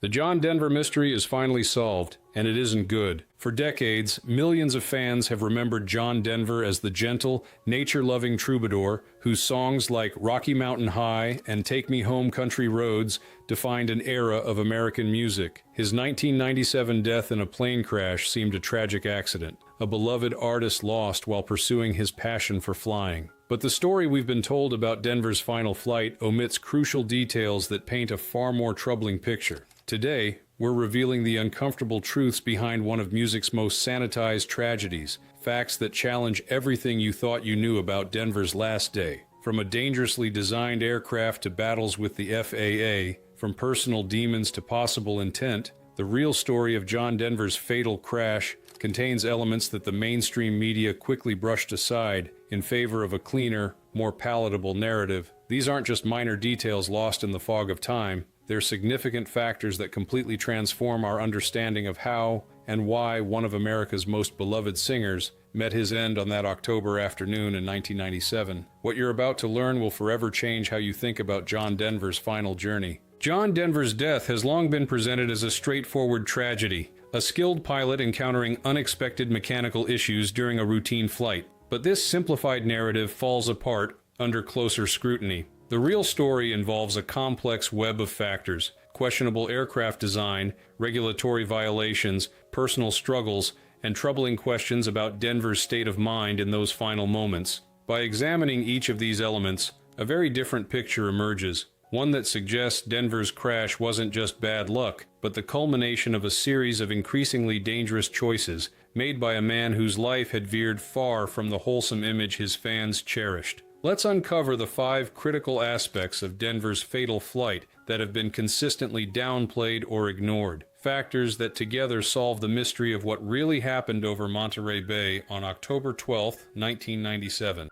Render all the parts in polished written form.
The John Denver mystery is finally solved, and it isn't good. For decades, millions of fans have remembered John Denver as the gentle, nature-loving troubadour whose songs like Rocky Mountain High and Take Me Home Country Roads defined an era of American music. His 1997 death in a plane crash seemed a tragic accident, a beloved artist lost while pursuing his passion for flying. But the story we've been told about Denver's final flight omits crucial details that paint a far more troubling picture. Today, we're revealing the uncomfortable truths behind one of music's most sanitized tragedies, facts that challenge everything you thought you knew about Denver's last day. From a dangerously designed aircraft to battles with the FAA, from personal demons to possible intent, the real story of John Denver's fatal crash contains elements that the mainstream media quickly brushed aside in favor of a cleaner, more palatable narrative. These aren't just minor details lost in the fog of time. They're significant factors that completely transform our understanding of how and why one of America's most beloved singers met his end on that October afternoon in 1997. What you're about to learn will forever change how you think about John Denver's final journey. John Denver's death has long been presented as a straightforward tragedy, a skilled pilot encountering unexpected mechanical issues during a routine flight. But this simplified narrative falls apart under closer scrutiny. The real story involves a complex web of factors: questionable aircraft design, regulatory violations, personal struggles, and troubling questions about Denver's state of mind in those final moments. By examining each of these elements, a very different picture emerges. One that suggests Denver's crash wasn't just bad luck, but the culmination of a series of increasingly dangerous choices made by a man whose life had veered far from the wholesome image his fans cherished. Let's uncover the 5 critical aspects of Denver's fatal flight that have been consistently downplayed or ignored. Factors that together solve the mystery of what really happened over Monterey Bay on October 12, 1997.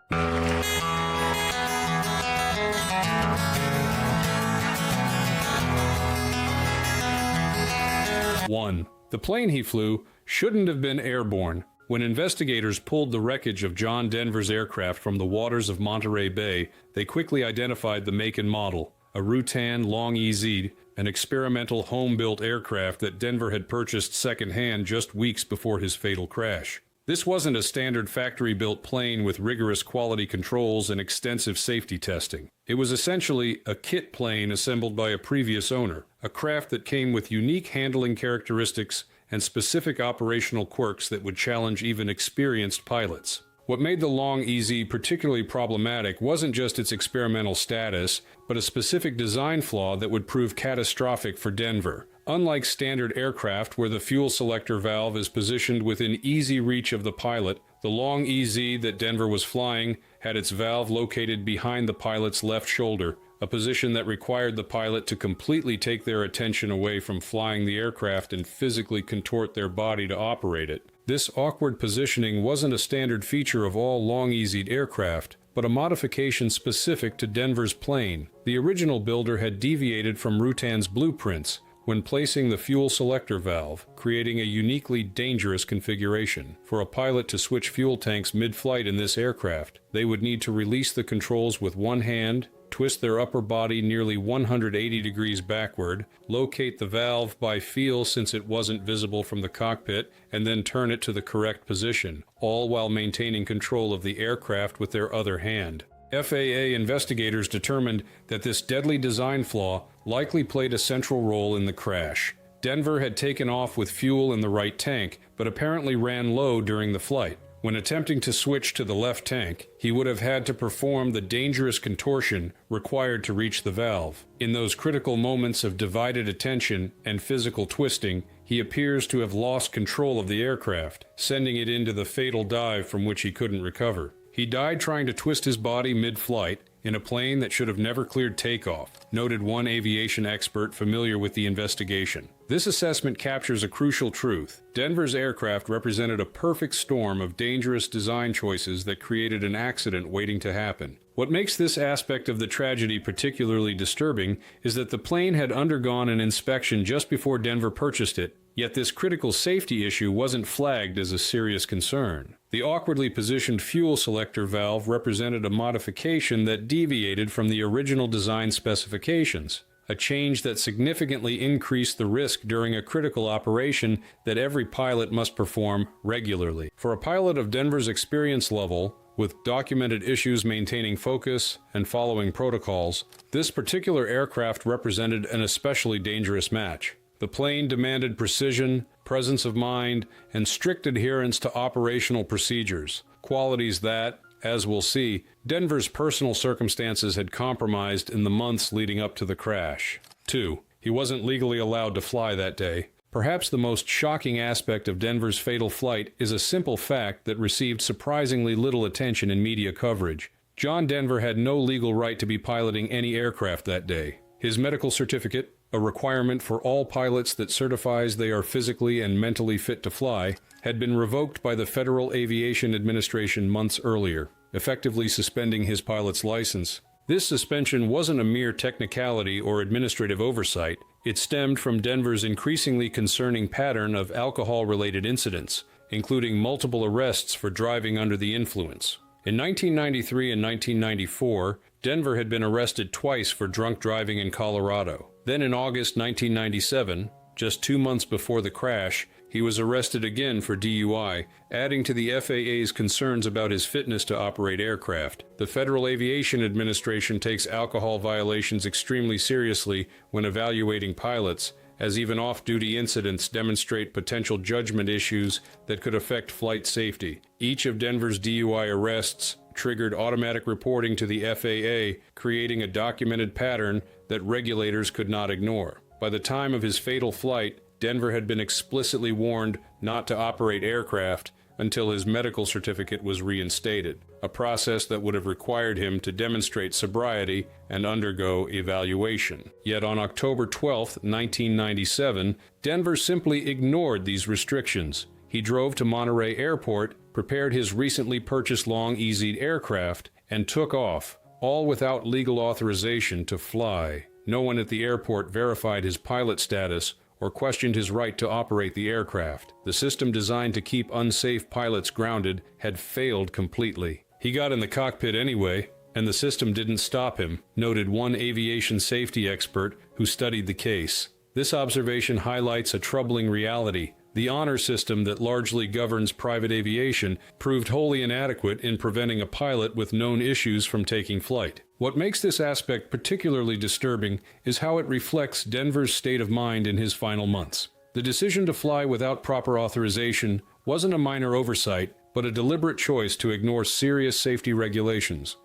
1. The plane he flew shouldn't have been airborne. When investigators pulled the wreckage of John Denver's aircraft from the waters of Monterey Bay, they quickly identified the make and model, a Rutan Long-EZ, an experimental home-built aircraft that Denver had purchased secondhand just weeks before his fatal crash. This wasn't a standard factory-built plane with rigorous quality controls and extensive safety testing. It was essentially a kit plane assembled by a previous owner, a craft that came with unique handling characteristics and specific operational quirks that would challenge even experienced pilots. What made the Long-EZ particularly problematic wasn't just its experimental status, but a specific design flaw that would prove catastrophic for Denver. Unlike standard aircraft where the fuel selector valve is positioned within easy reach of the pilot, the Long-EZ that Denver was flying had its valve located behind the pilot's left shoulder, a position that required the pilot to completely take their attention away from flying the aircraft and physically contort their body to operate it. This awkward positioning wasn't a standard feature of all Long-EZ aircraft, but a modification specific to Denver's plane. The original builder had deviated from Rutan's blueprints when placing the fuel selector valve, creating a uniquely dangerous configuration. For a pilot to switch fuel tanks mid-flight in this aircraft, they would need to release the controls with one hand, twist their upper body nearly 180 degrees backward, locate the valve by feel since it wasn't visible from the cockpit, and then turn it to the correct position, all while maintaining control of the aircraft with their other hand. FAA investigators determined that this deadly design flaw likely played a central role in the crash. Denver had taken off with fuel in the right tank, but apparently ran low during the flight. When attempting to switch to the left tank, he would have had to perform the dangerous contortion required to reach the valve. In those critical moments of divided attention and physical twisting, he appears to have lost control of the aircraft, sending it into the fatal dive from which he couldn't recover. He died trying to twist his body mid-flight in a plane that should have never cleared takeoff, noted one aviation expert familiar with the investigation. This assessment captures a crucial truth. Denver's aircraft represented a perfect storm of dangerous design choices that created an accident waiting to happen. What makes this aspect of the tragedy particularly disturbing is that the plane had undergone an inspection just before Denver purchased it, yet this critical safety issue wasn't flagged as a serious concern. The awkwardly positioned fuel selector valve represented a modification that deviated from the original design specifications, a change that significantly increased the risk during a critical operation that every pilot must perform regularly. For a pilot of Denver's experience level, with documented issues maintaining focus and following protocols, this particular aircraft represented an especially dangerous match. The plane demanded precision, presence of mind, and strict adherence to operational procedures, qualities that, as we'll see, Denver's personal circumstances had compromised in the months leading up to the crash. 2. He wasn't legally allowed to fly that day. Perhaps the most shocking aspect of Denver's fatal flight is a simple fact that received surprisingly little attention in media coverage. John Denver had no legal right to be piloting any aircraft that day. His medical certificate, a requirement for all pilots that certifies they are physically and mentally fit to fly, had been revoked by the Federal Aviation Administration months earlier, effectively suspending his pilot's license. This suspension wasn't a mere technicality or administrative oversight. It stemmed from Denver's increasingly concerning pattern of alcohol-related incidents, including multiple arrests for driving under the influence. In 1993 and 1994, Denver had been arrested twice for drunk driving in Colorado. Then in August 1997, just 2 months before the crash, he was arrested again for DUI, adding to the FAA's concerns about his fitness to operate aircraft. The Federal Aviation Administration takes alcohol violations extremely seriously when evaluating pilots, as even off-duty incidents demonstrate potential judgment issues that could affect flight safety. Each of Denver's DUI arrests triggered automatic reporting to the FAA, creating a documented pattern that regulators could not ignore. By the time of his fatal flight, Denver had been explicitly warned not to operate aircraft until his medical certificate was reinstated, a process that would have required him to demonstrate sobriety and undergo evaluation. Yet on October 12, 1997, Denver simply ignored these restrictions. He drove to Monterey Airport, prepared his recently purchased Long-EZ aircraft, and took off, all without legal authorization to fly. No one at the airport verified his pilot status or questioned his right to operate the aircraft. The system designed to keep unsafe pilots grounded had failed completely. He got in the cockpit anyway, and the system didn't stop him, noted one aviation safety expert who studied the case. This observation highlights a troubling reality. The honor system that largely governs private aviation proved wholly inadequate in preventing a pilot with known issues from taking flight. What makes this aspect particularly disturbing is how it reflects Denver's state of mind in his final months. The decision to fly without proper authorization wasn't a minor oversight, but a deliberate choice to ignore serious safety regulations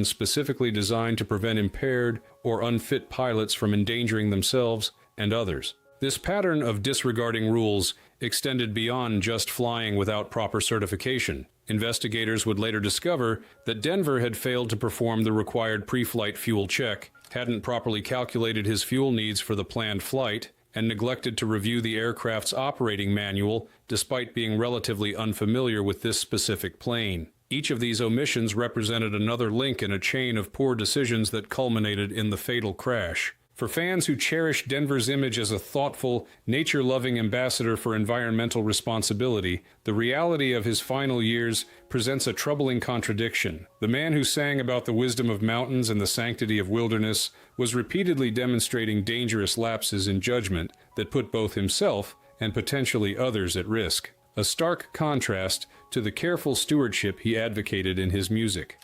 specifically designed to prevent impaired or unfit pilots from endangering themselves and others. This pattern of disregarding rules extended beyond just flying without proper certification. Investigators would later discover that Denver had failed to perform the required pre-flight fuel check, hadn't properly calculated his fuel needs for the planned flight, and neglected to review the aircraft's operating manual despite being relatively unfamiliar with this specific plane. Each of these omissions represented another link in a chain of poor decisions that culminated in the fatal crash. For fans who cherish Denver's image as a thoughtful, nature-loving ambassador for environmental responsibility, the reality of his final years presents a troubling contradiction. The man who sang about the wisdom of mountains and the sanctity of wilderness was repeatedly demonstrating dangerous lapses in judgment that put both himself and potentially others at risk. A stark contrast to the careful stewardship he advocated in his music.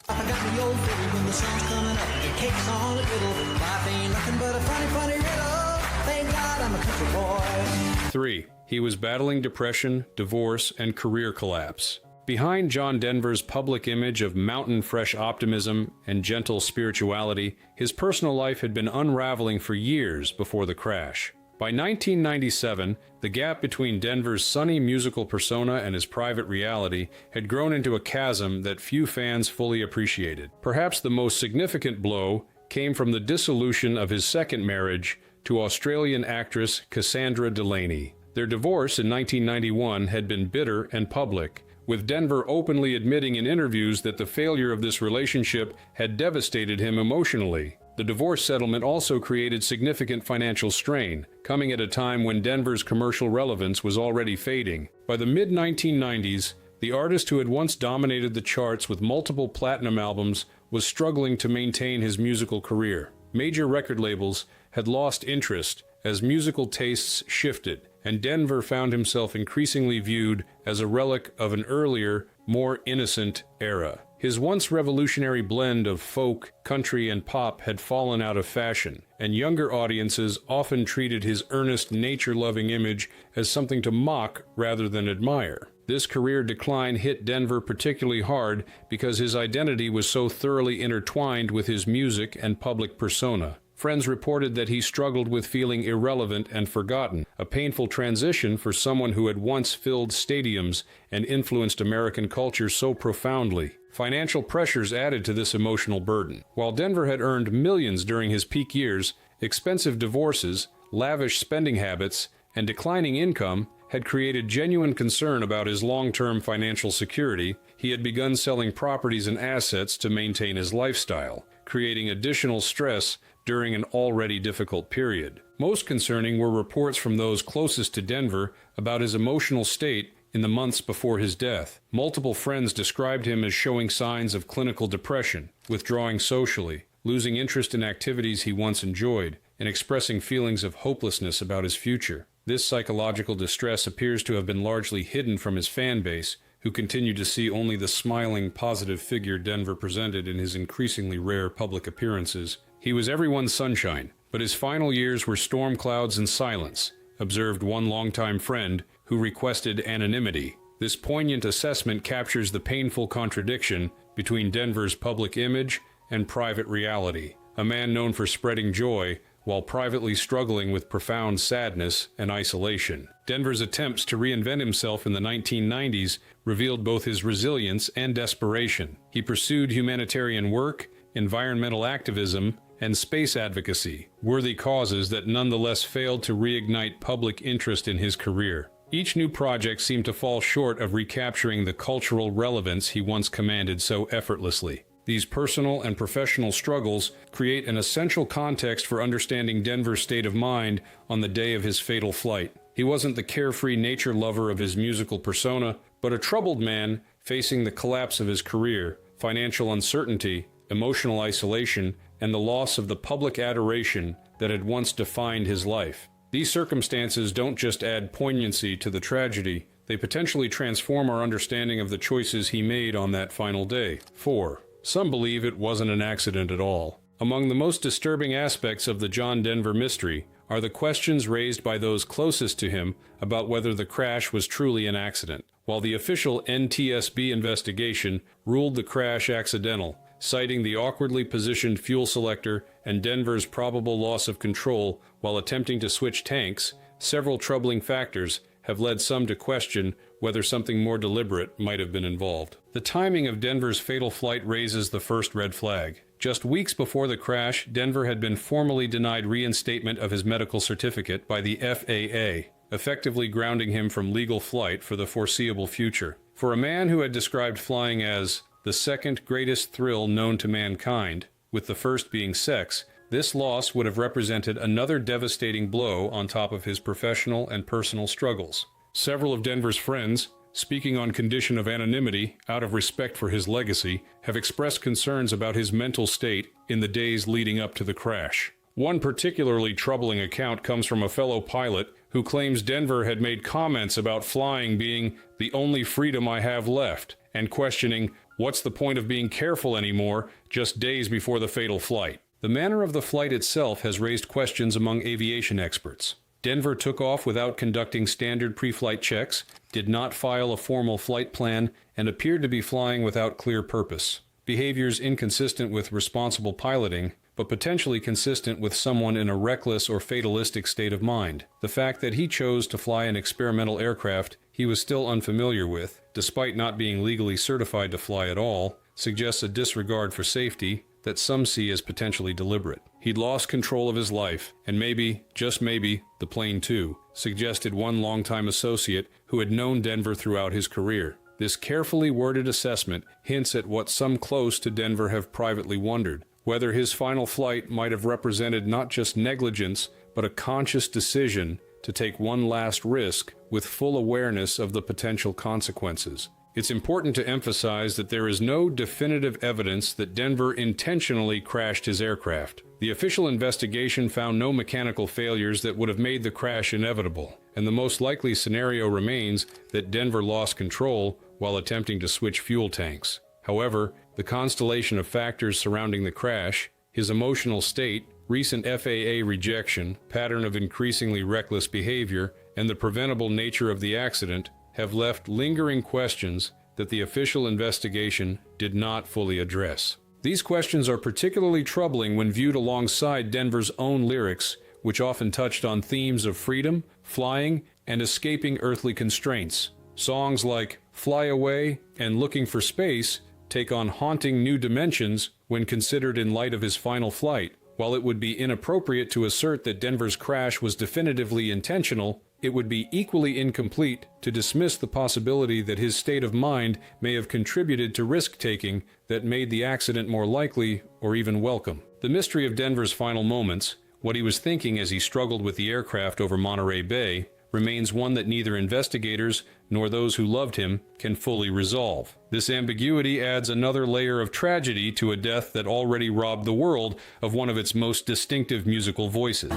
3. He was battling depression, divorce, and career collapse. Behind John Denver's public image of mountain-fresh optimism and gentle spirituality, his personal life had been unraveling for years before the crash. By 1997, the gap between Denver's sunny musical persona and his private reality had grown into a chasm that few fans fully appreciated. Perhaps the most significant blow came from the dissolution of his second marriage to Australian actress Cassandra Delaney. Their divorce in 1991 had been bitter and public, with Denver openly admitting in interviews that the failure of this relationship had devastated him emotionally. The divorce settlement also created significant financial strain, coming at a time when Denver's commercial relevance was already fading. By the mid-1990s, the artist who had once dominated the charts with multiple platinum albums was struggling to maintain his musical career. Major record labels had lost interest as musical tastes shifted, and Denver found himself increasingly viewed as a relic of an earlier, more innocent era. His once revolutionary blend of folk, country, and pop had fallen out of fashion, and younger audiences often treated his earnest, nature-loving image as something to mock rather than admire. This career decline hit Denver particularly hard because his identity was so thoroughly intertwined with his music and public persona. Friends reported that he struggled with feeling irrelevant and forgotten, a painful transition for someone who had once filled stadiums and influenced American culture so profoundly. Financial pressures added to this emotional burden. While Denver had earned millions during his peak years, expensive divorces, lavish spending habits, and declining income had created genuine concern about his long-term financial security. He had begun selling properties and assets to maintain his lifestyle, creating additional stress during an already difficult period. Most concerning were reports from those closest to Denver about his emotional state in the months before his death. Multiple friends described him as showing signs of clinical depression, withdrawing socially, losing interest in activities he once enjoyed, and expressing feelings of hopelessness about his future. This psychological distress appears to have been largely hidden from his fan base, who continued to see only the smiling, positive figure Denver presented in his increasingly rare public appearances. He was everyone's sunshine, but his final years were storm clouds and silence, observed one longtime friend who requested anonymity. This poignant assessment captures the painful contradiction between Denver's public image and private reality. A man known for spreading joy while privately struggling with profound sadness and isolation. Denver's attempts to reinvent himself in the 1990s revealed both his resilience and desperation. He pursued humanitarian work, environmental activism, and space advocacy, worthy causes that nonetheless failed to reignite public interest in his career. Each new project seemed to fall short of recapturing the cultural relevance he once commanded so effortlessly. These personal and professional struggles create an essential context for understanding Denver's state of mind on the day of his fatal flight. He wasn't the carefree nature lover of his musical persona, but a troubled man facing the collapse of his career, financial uncertainty, emotional isolation, and the loss of the public adoration that had once defined his life. These circumstances don't just add poignancy to the tragedy, they potentially transform our understanding of the choices he made on that final day. 4. Some believe it wasn't an accident at all. Among the most disturbing aspects of the John Denver mystery are the questions raised by those closest to him about whether the crash was truly an accident. While the official NTSB investigation ruled the crash accidental, citing the awkwardly positioned fuel selector and Denver's probable loss of control while attempting to switch tanks, several troubling factors have led some to question whether something more deliberate might have been involved. The timing of Denver's fatal flight raises the first red flag. Just weeks before the crash, Denver had been formally denied reinstatement of his medical certificate by the FAA, effectively grounding him from legal flight for the foreseeable future. For a man who had described flying as the second greatest thrill known to mankind, with the first being sex, this loss would have represented another devastating blow on top of his professional and personal struggles. Several of Denver's friends, speaking on condition of anonymity out of respect for his legacy, have expressed concerns about his mental state in the days leading up to the crash. One particularly troubling account comes from a fellow pilot who claims Denver had made comments about flying being the only freedom I have left, and questioning, what's the point of being careful anymore just days before the fatal flight? The manner of the flight itself has raised questions among aviation experts. Denver took off without conducting standard pre-flight checks, did not file a formal flight plan, and appeared to be flying without clear purpose. Behaviors inconsistent with responsible piloting, but potentially consistent with someone in a reckless or fatalistic state of mind. The fact that he chose to fly an experimental aircraft he was still unfamiliar with, despite not being legally certified to fly at all, suggests a disregard for safety that some see as potentially deliberate. He'd lost control of his life, and maybe, just maybe, the plane too, suggested one longtime associate who had known Denver throughout his career. This carefully worded assessment hints at what some close to Denver have privately wondered, whether his final flight might have represented not just negligence, but a conscious decision to take one last risk with full awareness of the potential consequences. It's important to emphasize that there is no definitive evidence that Denver intentionally crashed his aircraft. The official investigation found no mechanical failures that would have made the crash inevitable, and the most likely scenario remains that Denver lost control while attempting to switch fuel tanks. However, the constellation of factors surrounding the crash, his emotional state, recent FAA rejection, pattern of increasingly reckless behavior, and the preventable nature of the accident have left lingering questions that the official investigation did not fully address. These questions are particularly troubling when viewed alongside Denver's own lyrics, which often touched on themes of freedom, flying, and escaping earthly constraints. Songs like Fly Away and Looking for Space take on haunting new dimensions when considered in light of his final flight. While it would be inappropriate to assert that Denver's crash was definitively intentional, it would be equally incomplete to dismiss the possibility that his state of mind may have contributed to risk-taking that made the accident more likely or even welcome. The mystery of Denver's final moments, what he was thinking as he struggled with the aircraft over Monterey Bay, remains one that neither investigators nor those who loved him can fully resolve. This ambiguity adds another layer of tragedy to a death that already robbed the world of one of its most distinctive musical voices.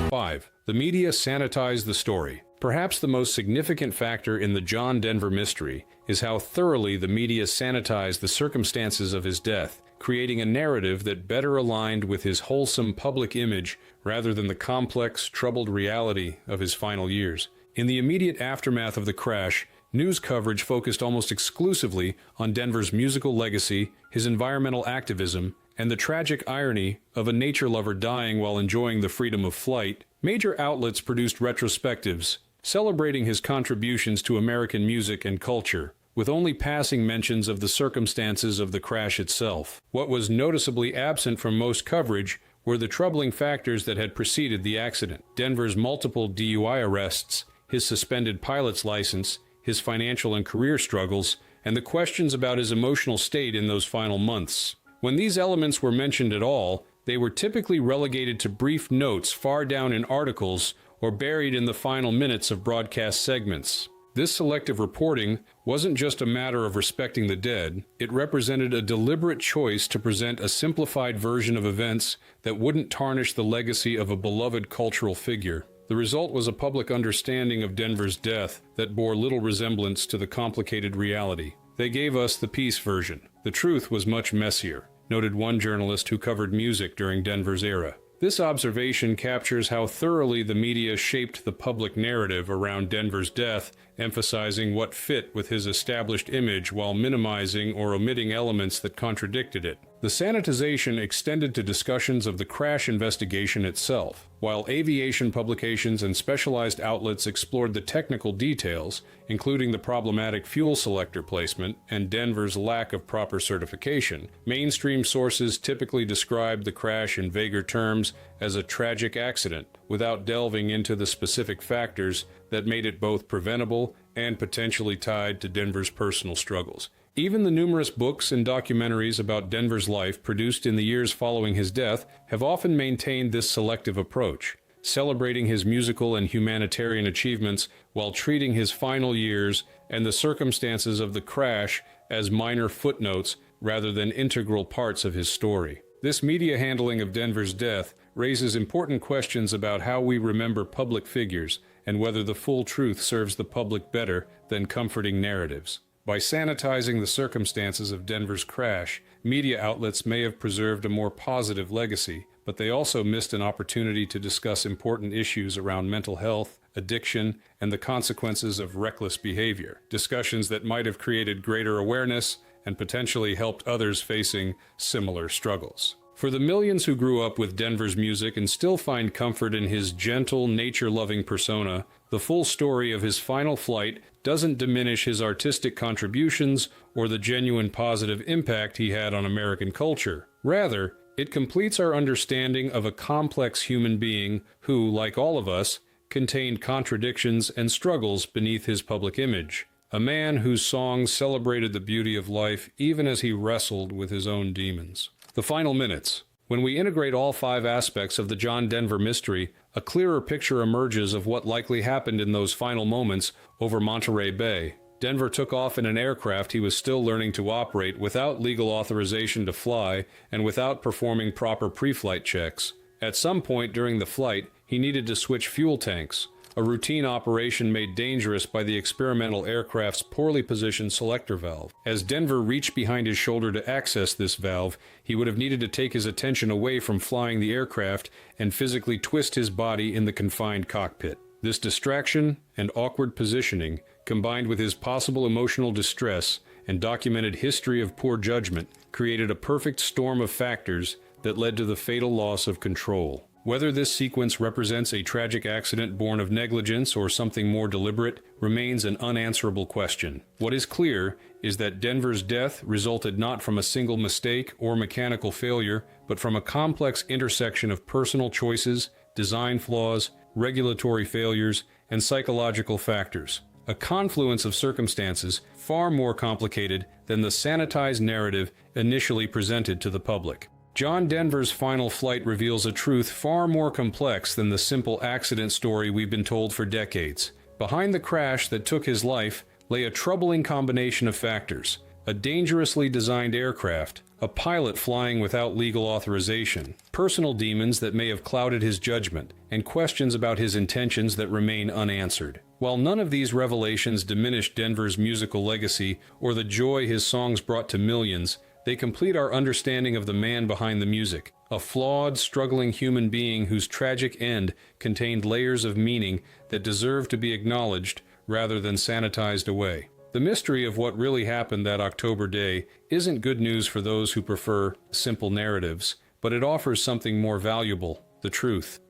5. The media sanitized the story. Perhaps the most significant factor in the John Denver mystery is how thoroughly the media sanitized the circumstances of his death, creating a narrative that better aligned with his wholesome public image rather than the complex, troubled reality of his final years. In the immediate aftermath of the crash, news coverage focused almost exclusively on Denver's musical legacy, his environmental activism, and the tragic irony of a nature lover dying while enjoying the freedom of flight. Major outlets produced retrospectives, celebrating his contributions to American music and culture, with only passing mentions of the circumstances of the crash itself. What was noticeably absent from most coverage were the troubling factors that had preceded the accident: Denver's multiple DUI arrests, his suspended pilot's license, his financial and career struggles, and the questions about his emotional state in those final months. When these elements were mentioned at all, they were typically relegated to brief notes far down in articles or buried in the final minutes of broadcast segments. This selective reporting wasn't just a matter of respecting the dead, it represented a deliberate choice to present a simplified version of events that wouldn't tarnish the legacy of a beloved cultural figure. The result was a public understanding of Denver's death that bore little resemblance to the complicated reality. They gave us the peace version. The truth was much messier, noted one journalist who covered music during Denver's era. This observation captures how thoroughly the media shaped the public narrative around Denver's death, emphasizing what fit with his established image while minimizing or omitting elements that contradicted it. The sanitization extended to discussions of the crash investigation itself. While aviation publications and specialized outlets explored the technical details, including the problematic fuel selector placement and Denver's lack of proper certification, mainstream sources typically described the crash in vaguer terms as a tragic accident, without delving into the specific factors that made it both preventable and potentially tied to Denver's personal struggles. Even the numerous books and documentaries about Denver's life produced in the years following his death have often maintained this selective approach, celebrating his musical and humanitarian achievements while treating his final years and the circumstances of the crash as minor footnotes rather than integral parts of his story. This media handling of Denver's death raises important questions about how we remember public figures and whether the full truth serves the public better than comforting narratives. By sanitizing the circumstances of Denver's crash, media outlets may have preserved a more positive legacy, but they also missed an opportunity to discuss important issues around mental health, addiction, and the consequences of reckless behavior, discussions that might have created greater awareness and potentially helped others facing similar struggles. For the millions who grew up with Denver's music and still find comfort in his gentle, nature-loving persona, the full story of his final flight doesn't diminish his artistic contributions or the genuine positive impact he had on American culture. Rather, it completes our understanding of a complex human being who, like all of us, contained contradictions and struggles beneath his public image. A man whose songs celebrated the beauty of life even as he wrestled with his own demons. The final minutes. When we integrate all 5 aspects of the John Denver mystery, a clearer picture emerges of what likely happened in those final moments over Monterey Bay. Denver took off in an aircraft he was still learning to operate without legal authorization to fly and without performing proper pre-flight checks. At some point during the flight, he needed to switch fuel tanks, a routine operation made dangerous by the experimental aircraft's poorly positioned selector valve. As Denver reached behind his shoulder to access this valve, he would have needed to take his attention away from flying the aircraft and physically twist his body in the confined cockpit. This distraction and awkward positioning, combined with his possible emotional distress and documented history of poor judgment, created a perfect storm of factors that led to the fatal loss of control. Whether this sequence represents a tragic accident born of negligence or something more deliberate remains an unanswerable question. What is clear is that Denver's death resulted not from a single mistake or mechanical failure, but from a complex intersection of personal choices, design flaws, regulatory failures, and psychological factors. A confluence of circumstances far more complicated than the sanitized narrative initially presented to the public. John Denver's final flight reveals a truth far more complex than the simple accident story we've been told for decades. Behind the crash that took his life lay a troubling combination of factors: a dangerously designed aircraft, a pilot flying without legal authorization, personal demons that may have clouded his judgment, and questions about his intentions that remain unanswered. While none of these revelations diminish Denver's musical legacy or the joy his songs brought to millions, they complete our understanding of the man behind the music, a flawed, struggling human being whose tragic end contained layers of meaning that deserve to be acknowledged rather than sanitized away. The mystery of what really happened that October day isn't good news for those who prefer simple narratives, but it offers something more valuable: the truth.